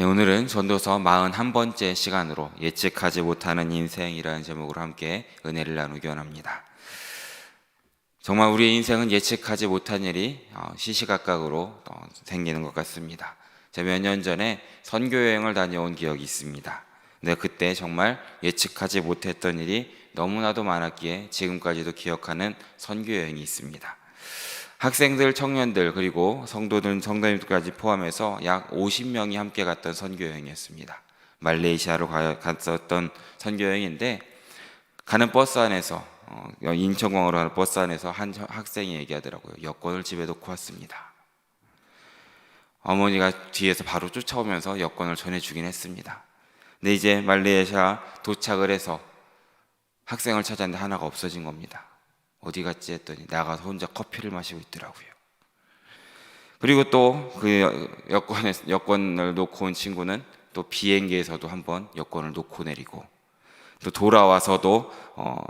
네, 오늘은 전도서 41번째 시간으로 예측하지 못하는 인생이라는 제목으로 함께 은혜를 나누기 원합니다. 정말 우리의 인생은 예측하지 못한 일이 시시각각으로 생기는 것 같습니다. 제가 몇 년 전에 선교여행을 다녀온 기억이 있습니다. 근데 그때 정말 예측하지 못했던 일이 너무나도 많았기에 지금까지도 기억하는 선교여행이 있습니다. 학생들, 청년들, 그리고 성도님들까지 포함해서 약 50명이 함께 갔던 선교여행이었습니다. 말레이시아로 갔었던 선교여행인데, 가는 버스 안에서 인천공항으로 가는 버스 안에서 한 학생이 얘기하더라고요. 여권을 집에 놓고 왔습니다. 어머니가 뒤에서 바로 쫓아오면서 여권을 전해주긴 했습니다. 근데 이제 말레이시아 도착을 해서 학생을 찾았는데 하나가 없어진 겁니다. 어디 갔지 했더니 나가서 혼자 커피를 마시고 있더라고요. 그리고 또 그 여권을 놓고 온 친구는 또 비행기에서도 한번 여권을 놓고 내리고, 또 돌아와서도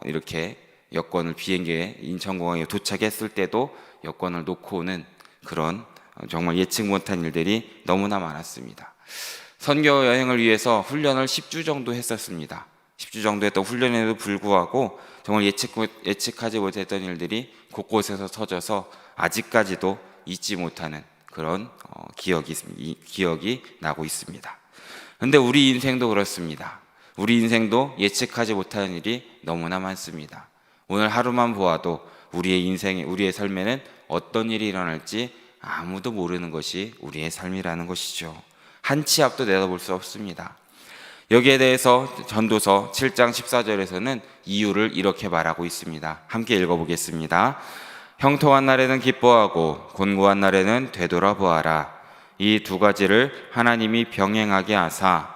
이렇게 여권을 비행기에 인천공항에 도착했을 때도 여권을 놓고 오는 그런 정말 예측 못한 일들이 너무나 많았습니다. 선교 여행을 위해서 훈련을 10주 정도 했었습니다. 10주 정도 했던 훈련에도 불구하고 정말 예측하지 못했던 일들이 곳곳에서 터져서 아직까지도 잊지 못하는 그런 기억이 나고 있습니다. 그런데 우리 인생도 그렇습니다. 우리 인생도 예측하지 못하는 일이 너무나 많습니다. 오늘 하루만 보아도 우리의 삶에는 어떤 일이 일어날지 아무도 모르는 것이 우리의 삶이라는 것이죠. 한 치 앞도 내다볼 수 없습니다. 여기에 대해서 전도서 7장 14절에서는 이유를 이렇게 말하고 있습니다. 함께 읽어보겠습니다. 형통한 날에는 기뻐하고 곤고한 날에는 되돌아보아라. 이 두 가지를 하나님이 병행하게 하사.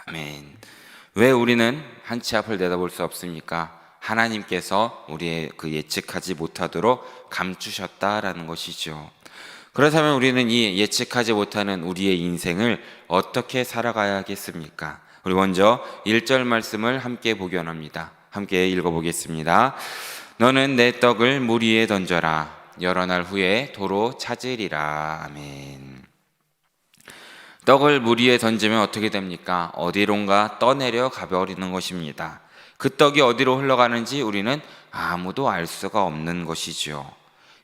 아멘. 왜 우리는 한 치 앞을 내다볼 수 없습니까? 하나님께서 우리의 그 예측하지 못하도록 감추셨다라는 것이죠. 그렇다면 우리는 이 예측하지 못하는 우리의 인생을 어떻게 살아가야 하겠습니까? 우리 먼저 1절 말씀을 함께 보기 원합니다. 함께 읽어보겠습니다. 너는 내 떡을 물 위에 던져라. 여러 날 후에 도로 찾으리라. 아멘. 떡을 물 위에 던지면 어떻게 됩니까? 어디론가 떠내려 가버리는 것입니다. 그 떡이 어디로 흘러가는지 우리는 아무도 알 수가 없는 것이죠.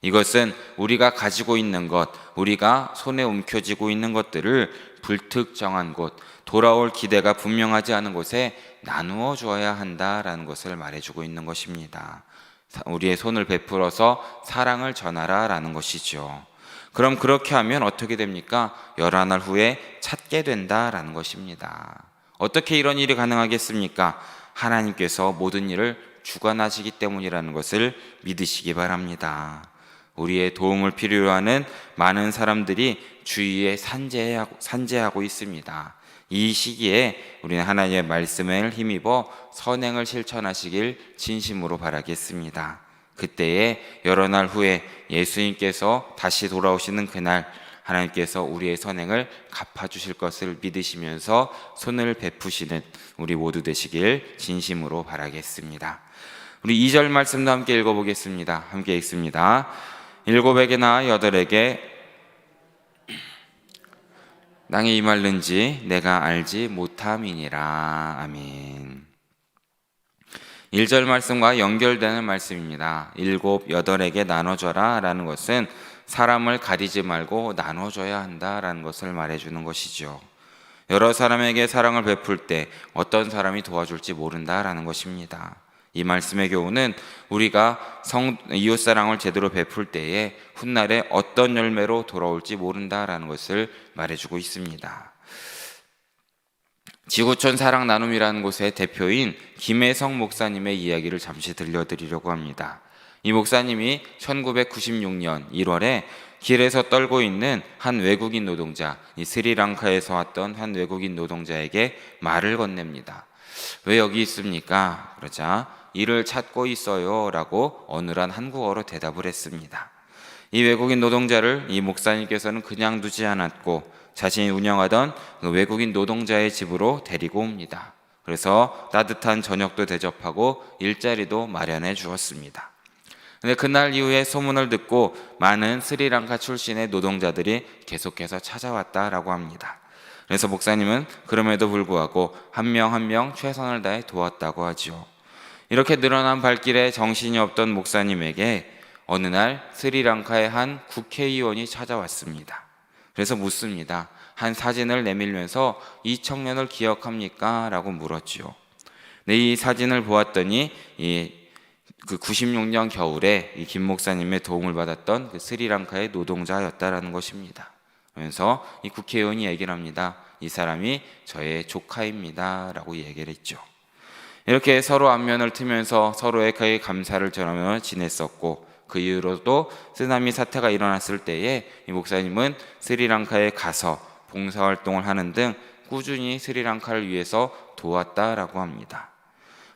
이것은 우리가 가지고 있는 것, 우리가 손에 움켜쥐고 있는 것들을 불특정한 곳, 돌아올 기대가 분명하지 않은 곳에 나누어 주어야 한다라는 것을 말해주고 있는 것입니다. 우리의 손을 베풀어서 사랑을 전하라라는 것이죠. 그럼 그렇게 하면 어떻게 됩니까? 11날 후에 찾게 된다라는 것입니다. 어떻게 이런 일이 가능하겠습니까? 하나님께서 모든 일을 주관하시기 때문이라는 것을 믿으시기 바랍니다. 우리의 도움을 필요로 하는 많은 사람들이 주위에 산재하고 있습니다. 이 시기에 우리는 하나님의 말씀을 힘입어 선행을 실천하시길 진심으로 바라겠습니다. 그때에 여러 날 후에 예수님께서 다시 돌아오시는 그날 하나님께서 우리의 선행을 갚아주실 것을 믿으시면서 손을 베푸시는 우리 모두 되시길 진심으로 바라겠습니다. 우리 2절 말씀도 함께 읽어보겠습니다. 함께 읽습니다. 7에게나 8에게 땅에 임할는지 내가 알지 못함이니라. 아멘. 1절 말씀과 연결되는 말씀입니다. 7, 8에게 나눠줘라 라는 것은 사람을 가리지 말고 나눠줘야 한다라는 것을 말해주는 것이죠. 여러 사람에게 사랑을 베풀 때 어떤 사람이 도와줄지 모른다라는 것입니다. 이 말씀의 교훈은 우리가 이웃사랑을 제대로 베풀 때에 훗날에 어떤 열매로 돌아올지 모른다라는 것을 말해주고 있습니다. 지구촌 사랑 나눔이라는 곳의 대표인 김혜성 목사님의 이야기를 잠시 들려드리려고 합니다. 이 목사님이 1996년 1월에 길에서 떨고 있는 한 외국인 노동자, 이 스리랑카에서 왔던 한 외국인 노동자에게 말을 건넵니다. 왜 여기 있습니까? 그러자 일을 찾고 있어요 라고 어눌한 한국어로 대답을 했습니다. 이 외국인 노동자를 이 목사님께서는 그냥 두지 않았고 자신이 운영하던 그 외국인 노동자의 집으로 데리고 옵니다. 그래서 따뜻한 저녁도 대접하고 일자리도 마련해 주었습니다. 근데 그날 이후에 소문을 듣고 많은 스리랑카 출신의 노동자들이 계속해서 찾아왔다라고 합니다. 그래서 목사님은 그럼에도 불구하고 한 명 한 명 최선을 다해 도왔다고 하죠. 이렇게 늘어난 발길에 정신이 없던 목사님에게 어느 날 스리랑카의 한 국회의원이 찾아왔습니다. 그래서 묻습니다. 한 사진을 내밀면서 이 청년을 기억합니까? 라고 물었죠. 네, 이 사진을 보았더니 그 96년 겨울에 이 김 목사님의 도움을 받았던 그 스리랑카의 노동자였다라는 것입니다. 그래서 이 국회의원이 얘기를 합니다. 이 사람이 저의 조카입니다 라고 얘기를 했죠. 이렇게 서로 안면을 트면서 서로에게 감사를 전하며 지냈었고, 그 이후로도 쓰나미 사태가 일어났을 때에 이 목사님은 스리랑카에 가서 봉사활동을 하는 등 꾸준히 스리랑카를 위해서 도왔다라고 합니다.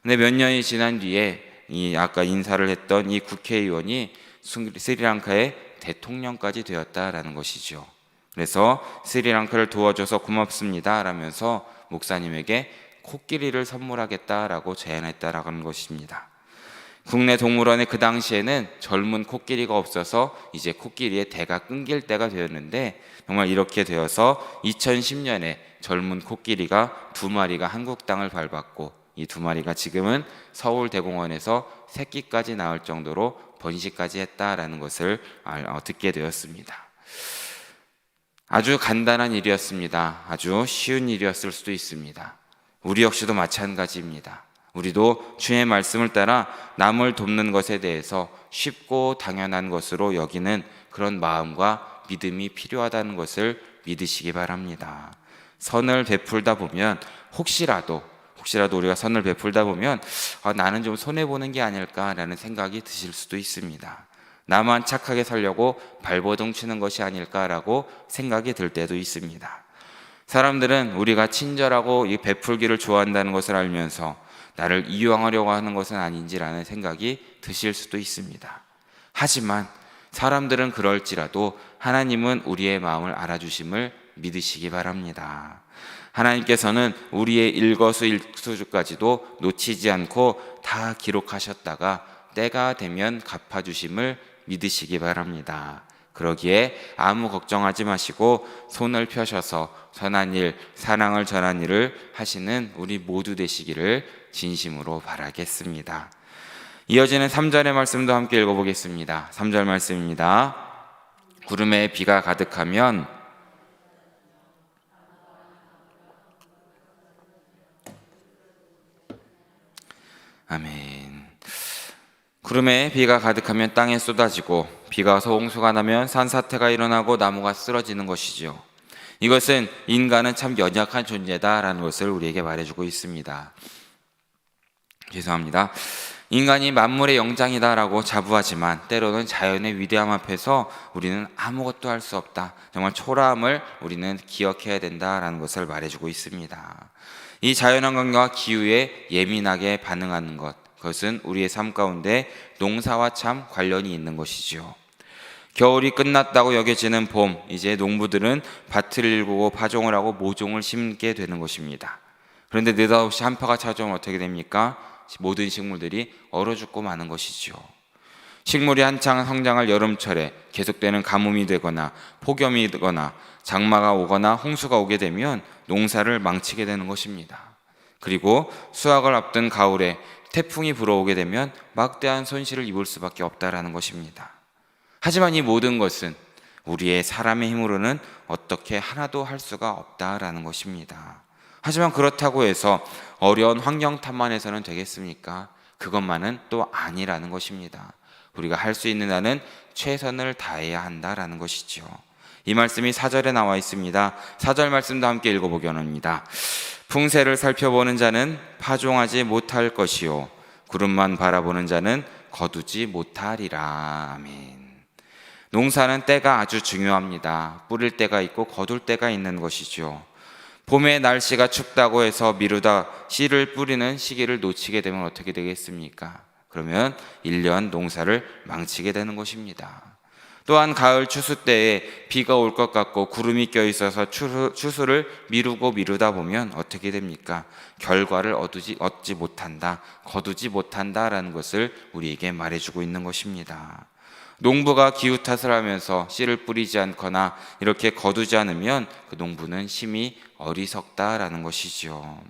근데 몇 년이 지난 뒤에 이 아까 인사를 했던 이 국회의원이 스리랑카의 대통령까지 되었다라는 것이죠. 그래서 스리랑카를 도와줘서 고맙습니다 라면서 목사님에게 코끼리를 선물하겠다라고 제안했다라는 것입니다. 국내 동물원에 그 당시에는 젊은 코끼리가 없어서 이제 코끼리의 대가 끊길 때가 되었는데, 정말 이렇게 되어서 2010년에 젊은 코끼리가 2마리가 한국 땅을 밟았고, 이 2마리가 지금은 서울대공원에서 새끼까지 낳을 정도로 번식까지 했다라는 것을 듣게 되었습니다. 아주 간단한 일이었습니다. 아주 쉬운 일이었을 수도 있습니다. 우리 역시도 마찬가지입니다. 우리도 주의 말씀을 따라 남을 돕는 것에 대해서 쉽고 당연한 것으로 여기는 그런 마음과 믿음이 필요하다는 것을 믿으시기 바랍니다. 선을 베풀다 보면 혹시라도 우리가 선을 베풀다 보면 나는 좀 손해보는 게 아닐까라는 생각이 드실 수도 있습니다. 나만 착하게 살려고 발버둥 치는 것이 아닐까라고 생각이 들 때도 있습니다. 사람들은 우리가 친절하고 이 베풀기를 좋아한다는 것을 알면서 나를 이용하려고 하는 것은 아닌지라는 생각이 드실 수도 있습니다. 하지만 사람들은 그럴지라도 하나님은 우리의 마음을 알아주심을 믿으시기 바랍니다. 하나님께서는 우리의 일거수일투족까지도 놓치지 않고 다 기록하셨다가 때가 되면 갚아주심을 믿으시기 바랍니다. 그러기에 아무 걱정하지 마시고 손을 펴셔서 선한 일, 사랑을 전한 일을 하시는 우리 모두 되시기를 진심으로 바라겠습니다. 이어지는 3절의 말씀도 함께 읽어보겠습니다. 3절 말씀입니다. 구름에 비가 가득하면 아멘. 구름에 비가 가득하면 땅에 쏟아지고 비가 와서 홍수가 나면 산사태가 일어나고 나무가 쓰러지는 것이죠. 이것은 인간은 참 연약한 존재다라는 것을 우리에게 말해주고 있습니다. 죄송합니다. 인간이 만물의 영장이다라고 자부하지만 때로는 자연의 위대함 앞에서 우리는 아무것도 할 수 없다. 정말 초라함을 우리는 기억해야 된다라는 것을 말해주고 있습니다. 이 자연환경과 기후에 예민하게 반응하는 것, 그것은 우리의 삶 가운데 농사와 참 관련이 있는 것이죠. 겨울이 끝났다고 여겨지는 봄, 이제 농부들은 밭을 일구고 파종을 하고 모종을 심게 되는 것입니다. 그런데 느닷없이 한파가 찾아오면 어떻게 됩니까? 모든 식물들이 얼어 죽고 마는 것이죠. 식물이 한창 성장할 여름철에 계속되는 가뭄이 되거나 폭염이 되거나 장마가 오거나 홍수가 오게 되면 농사를 망치게 되는 것입니다. 그리고 수확을 앞둔 가을에 태풍이 불어오게 되면 막대한 손실을 입을 수밖에 없다라는 것입니다. 하지만 이 모든 것은 우리의 사람의 힘으로는 어떻게 하나도 할 수가 없다라는 것입니다. 하지만 그렇다고 해서 어려운 환경 탓만 해서는 되겠습니까? 그것만은 또 아니라는 것입니다. 우리가 할 수 있는 한은 최선을 다해야 한다라는 것이죠. 이 말씀이 4절에 나와 있습니다. 4절 말씀도 함께 읽어보기 원합니다. 풍세를 살펴보는 자는 파종하지 못할 것이요 구름만 바라보는 자는 거두지 못하리라. 아멘. 농사는 때가 아주 중요합니다. 뿌릴 때가 있고 거둘 때가 있는 것이죠. 봄에 날씨가 춥다고 해서 미루다 씨를 뿌리는 시기를 놓치게 되면 어떻게 되겠습니까? 그러면 1년 농사를 망치게 되는 것입니다. 또한 가을 추수 때에 비가 올 것 같고 구름이 껴있어서 추수를 미루다 보면 어떻게 됩니까? 결과를 얻지 못한다, 거두지 못한다라는 것을 우리에게 말해주고 있는 것입니다. 농부가 기후 탓을 하면서 씨를 뿌리지 않거나 이렇게 거두지 않으면 그 농부는 심히 어리석다라는 것이죠.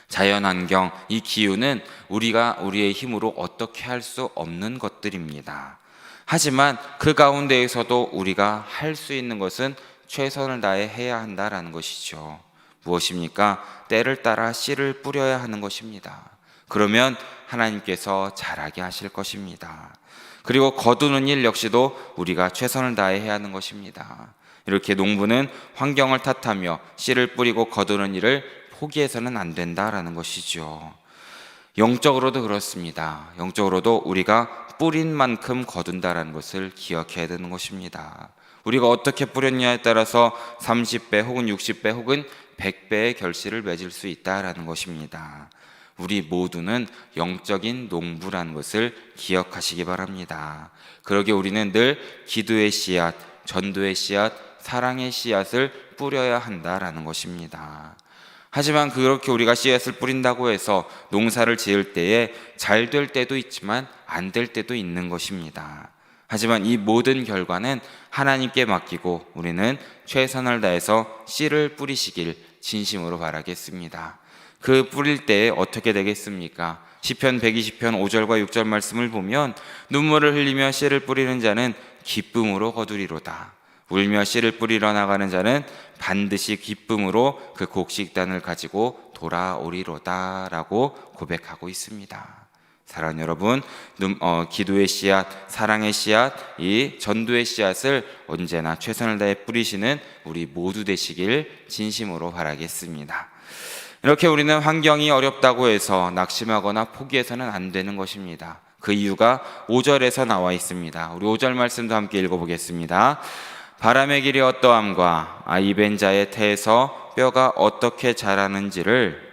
자연환경, 이 기후는 우리가 우리의 힘으로 어떻게 할 수 없는 것들입니다. 하지만 그 가운데에서도 우리가 할 수 있는 것은 최선을 다해 해야 한다라는 것이죠. 무엇입니까? 때를 따라 씨를 뿌려야 하는 것입니다. 그러면 하나님께서 잘하게 하실 것입니다. 그리고 거두는 일 역시도 우리가 최선을 다해 해야 하는 것입니다. 이렇게 농부는 환경을 탓하며 씨를 뿌리고 거두는 일을 포기해서는 안 된다라는 것이죠. 영적으로도 그렇습니다. 영적으로도 우리가 뿌린 만큼 거둔다라는 것을 기억해야 되는 것입니다. 우리가 어떻게 뿌렸냐에 따라서 30배 혹은 60배 혹은 100배의 결실을 맺을 수 있다라는 것입니다. 우리 모두는 영적인 농부라는 것을 기억하시기 바랍니다. 그러기에 우리는 늘 기도의 씨앗, 전도의 씨앗, 사랑의 씨앗을 뿌려야 한다라는 것입니다. 하지만 그렇게 우리가 씨앗을 뿌린다고 해서 농사를 지을 때에 잘 될 때도 있지만 안 될 때도 있는 것입니다. 하지만 이 모든 결과는 하나님께 맡기고 우리는 최선을 다해서 씨를 뿌리시길 진심으로 바라겠습니다. 그 뿌릴 때에 어떻게 되겠습니까? 시편 120편 5절과 6절 말씀을 보면 눈물을 흘리며 씨를 뿌리는 자는 기쁨으로 거두리로다. 울며 씨를 뿌리러 나가는 자는 반드시 기쁨으로 그 곡식단을 가지고 돌아오리로다 라고 고백하고 있습니다. 사랑하는 여러분, 기도의 씨앗, 사랑의 씨앗, 이 전도의 씨앗을 언제나 최선을 다해 뿌리시는 우리 모두 되시길 진심으로 바라겠습니다. 이렇게 우리는 환경이 어렵다고 해서 낙심하거나 포기해서는 안 되는 것입니다. 그 이유가 5절에서 나와 있습니다. 우리 5절 말씀도 함께 읽어보겠습니다. 바람의 길이 어떠함과 입엔 자의 태에서 뼈가 어떻게 자라는지를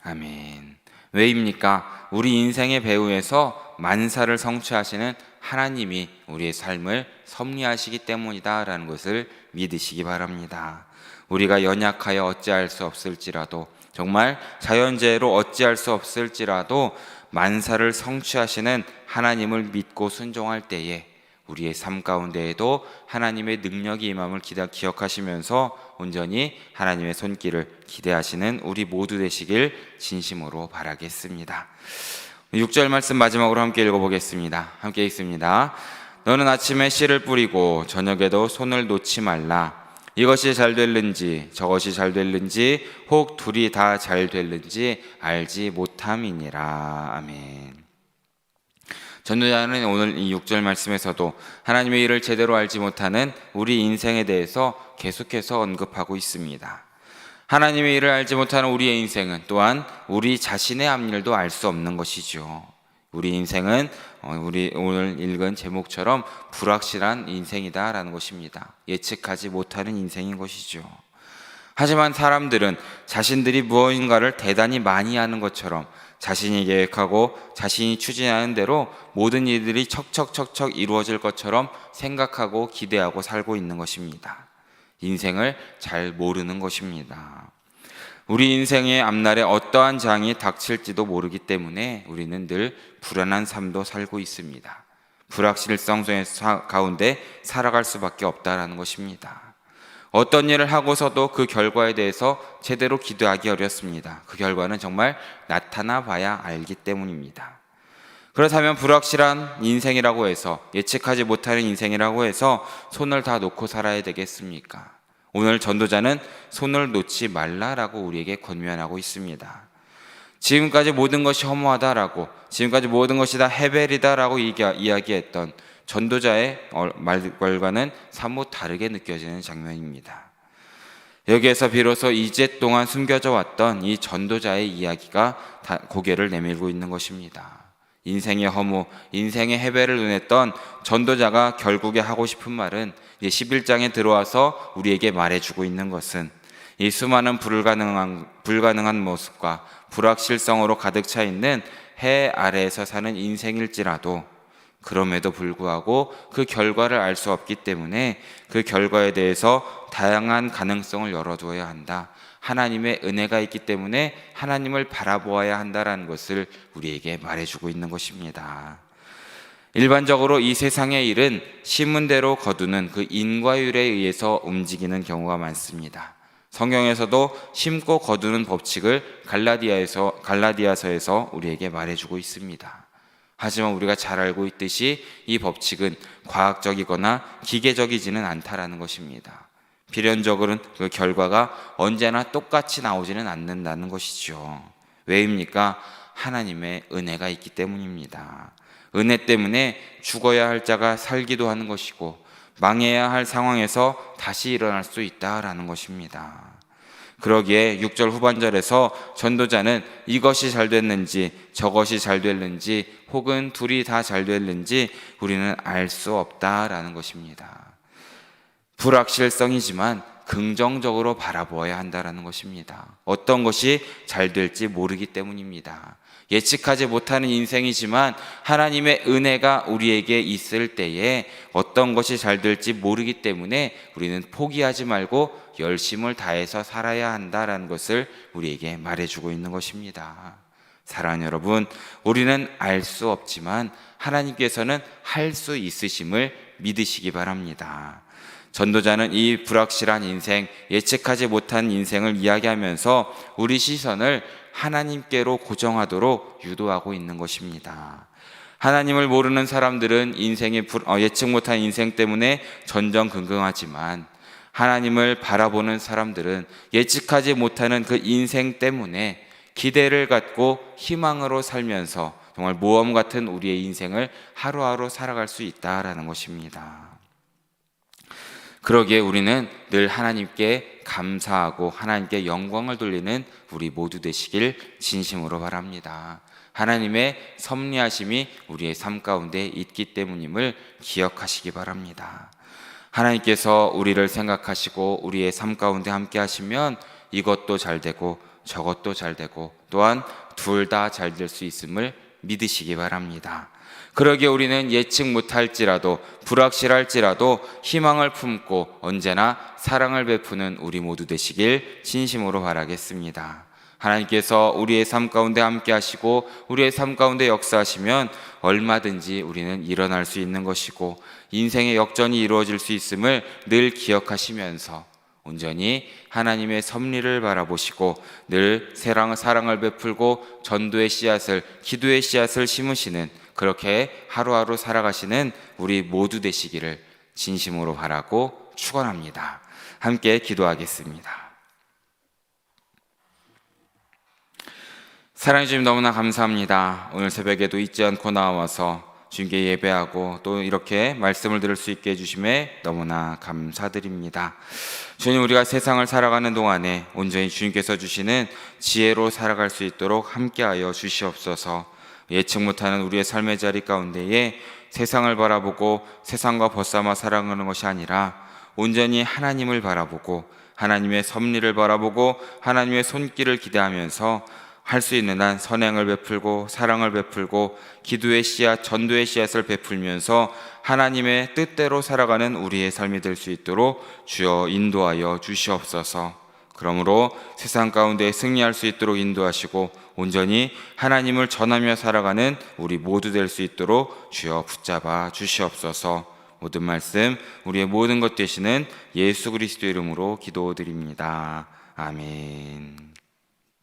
아멘. 왜입니까? 우리 인생의 배후에서 만사를 성취하시는 하나님이 우리의 삶을 섭리하시기 때문이다라는 것을 믿으시기 바랍니다. 우리가 연약하여 어찌할 수 없을지라도, 정말 자연재해로 어찌할 수 없을지라도 만사를 성취하시는 하나님을 믿고 순종할 때에 우리의 삶 가운데에도 하나님의 능력이 임함을 기억하시면서 온전히 하나님의 손길을 기대하시는 우리 모두 되시길 진심으로 바라겠습니다. 6절 말씀 마지막으로 함께 읽어보겠습니다. 함께 읽습니다. 너는 아침에 씨를 뿌리고 저녁에도 손을 놓지 말라. 이것이 잘 될는지 저것이 잘 될는지 혹 둘이 다 잘 될는지 알지 못함이니라. 아멘. 전도자는 오늘 이 6절 말씀에서도 하나님의 일을 제대로 알지 못하는 우리 인생에 대해서 계속해서 언급하고 있습니다. 하나님의 일을 알지 못하는 우리의 인생은 또한 우리 자신의 앞일도 알 수 없는 것이죠. 우리 인생은 우리 오늘 읽은 제목처럼 불확실한 인생이다라는 것입니다. 예측하지 못하는 인생인 것이죠. 하지만 사람들은 자신들이 무엇인가를 대단히 많이 하는 것처럼 자신이 계획하고 자신이 추진하는 대로 모든 일들이 척척척척 이루어질 것처럼 생각하고 기대하고 살고 있는 것입니다. 인생을 잘 모르는 것입니다. 우리 인생의 앞날에 어떠한 장이 닥칠지도 모르기 때문에 우리는 늘 불안한 삶도 살고 있습니다. 불확실성 가운데 살아갈 수밖에 없다라는 것입니다. 어떤 일을 하고서도 그 결과에 대해서 제대로 기대하기 어렵습니다. 그 결과는 정말 나타나 봐야 알기 때문입니다. 그렇다면 불확실한 인생이라고 해서, 예측하지 못하는 인생이라고 해서 손을 다 놓고 살아야 되겠습니까? 오늘 전도자는 손을 놓지 말라라고 우리에게 권면하고 있습니다. 지금까지 모든 것이 허무하다라고, 지금까지 모든 것이 다 해벨이다라고 이야기했던 전도자의 말과는 사뭇 다르게 느껴지는 장면입니다. 여기에서 비로소 이제 동안 숨겨져 왔던 이 전도자의 이야기가 고개를 내밀고 있는 것입니다. 인생의 허무, 인생의 해배를 논했던 전도자가 결국에 하고 싶은 말은 이제 11장에 들어와서 우리에게 말해주고 있는 것은, 이 수많은 불가능한 모습과 불확실성으로 가득 차 있는 해 아래에서 사는 인생일지라도 그럼에도 불구하고 그 결과를 알 수 없기 때문에 그 결과에 대해서 다양한 가능성을 열어두어야 한다. 하나님의 은혜가 있기 때문에 하나님을 바라보아야 한다라는 것을 우리에게 말해주고 있는 것입니다. 일반적으로 이 세상의 일은 신문대로 거두는 그 인과율에 의해서 움직이는 경우가 많습니다. 성경에서도 심고 거두는 법칙을 갈라디아서에서 우리에게 말해주고 있습니다. 하지만 우리가 잘 알고 있듯이 이 법칙은 과학적이거나 기계적이지는 않다라는 것입니다. 필연적으로는 그 결과가 언제나 똑같이 나오지는 않는다는 것이죠. 왜입니까? 하나님의 은혜가 있기 때문입니다. 은혜 때문에 죽어야 할 자가 살기도 하는 것이고 망해야 할 상황에서 다시 일어날 수 있다라는 것입니다. 그러기에 6절 후반절에서 전도자는 이것이 잘 됐는지 저것이 잘 됐는지 혹은 둘이 다 잘 됐는지 우리는 알 수 없다라는 것입니다. 불확실성이지만 긍정적으로 바라보아야 한다라는 것입니다. 어떤 것이 잘 될지 모르기 때문입니다. 예측하지 못하는 인생이지만 하나님의 은혜가 우리에게 있을 때에 어떤 것이 잘 될지 모르기 때문에 우리는 포기하지 말고 열심을 다해서 살아야 한다라는 것을 우리에게 말해주고 있는 것입니다. 사랑하는 여러분, 우리는 알 수 없지만 하나님께서는 할 수 있으심을 믿으시기 바랍니다. 전도자는 이 불확실한 인생, 예측하지 못한 인생을 이야기하면서 우리 시선을 하나님께로 고정하도록 유도하고 있는 것입니다. 하나님을 모르는 사람들은 예측 못한 인생 때문에 전전긍긍하지만 하나님을 바라보는 사람들은 예측하지 못하는 그 인생 때문에 기대를 갖고 희망으로 살면서 정말 모험 같은 우리의 인생을 하루하루 살아갈 수 있다라는 것입니다. 그러기에 우리는 늘 하나님께 감사하고 하나님께 영광을 돌리는 우리 모두 되시길 진심으로 바랍니다. 하나님의 섭리하심이 우리의 삶 가운데 있기 때문임을 기억하시기 바랍니다. 하나님께서 우리를 생각하시고 우리의 삶 가운데 함께 하시면 이것도 잘 되고 저것도 잘 되고 또한 둘 다 잘 될 수 있음을 믿으시기 바랍니다. 그러기에 우리는 예측 못할지라도 불확실할지라도 희망을 품고 언제나 사랑을 베푸는 우리 모두 되시길 진심으로 바라겠습니다. 하나님께서 우리의 삶 가운데 함께 하시고 우리의 삶 가운데 역사하시면 얼마든지 우리는 일어날 수 있는 것이고 인생의 역전이 이루어질 수 있음을 늘 기억하시면서 온전히 하나님의 섭리를 바라보시고 늘 사랑을 베풀고 전도의 씨앗을, 기도의 씨앗을 심으시는 그렇게 하루하루 살아가시는 우리 모두 되시기를 진심으로 바라고 축원합니다. 함께 기도하겠습니다. 사랑해 주님 너무나 감사합니다. 오늘 새벽에도 잊지 않고 나와서 주님께 예배하고 또 이렇게 말씀을 들을 수 있게 해주심에 너무나 감사드립니다. 주님, 우리가 세상을 살아가는 동안에 온전히 주님께서 주시는 지혜로 살아갈 수 있도록 함께하여 주시옵소서. 예측 못하는 우리의 삶의 자리 가운데에 세상을 바라보고 세상과 벗삼아 살아가는 것이 아니라 온전히 하나님을 바라보고 하나님의 섭리를 바라보고 하나님의 손길을 기대하면서 할 수 있는 한 선행을 베풀고 사랑을 베풀고 기도의 씨앗, 전도의 씨앗을 베풀면서 하나님의 뜻대로 살아가는 우리의 삶이 될 수 있도록 주여 인도하여 주시옵소서. 그러므로 세상 가운데 승리할 수 있도록 인도하시고 온전히 하나님을 전하며 살아가는 우리 모두 될 수 있도록 주여 붙잡아 주시옵소서. 모든 말씀 우리의 모든 것 되시는 예수 그리스도 이름으로 기도드립니다. 아멘.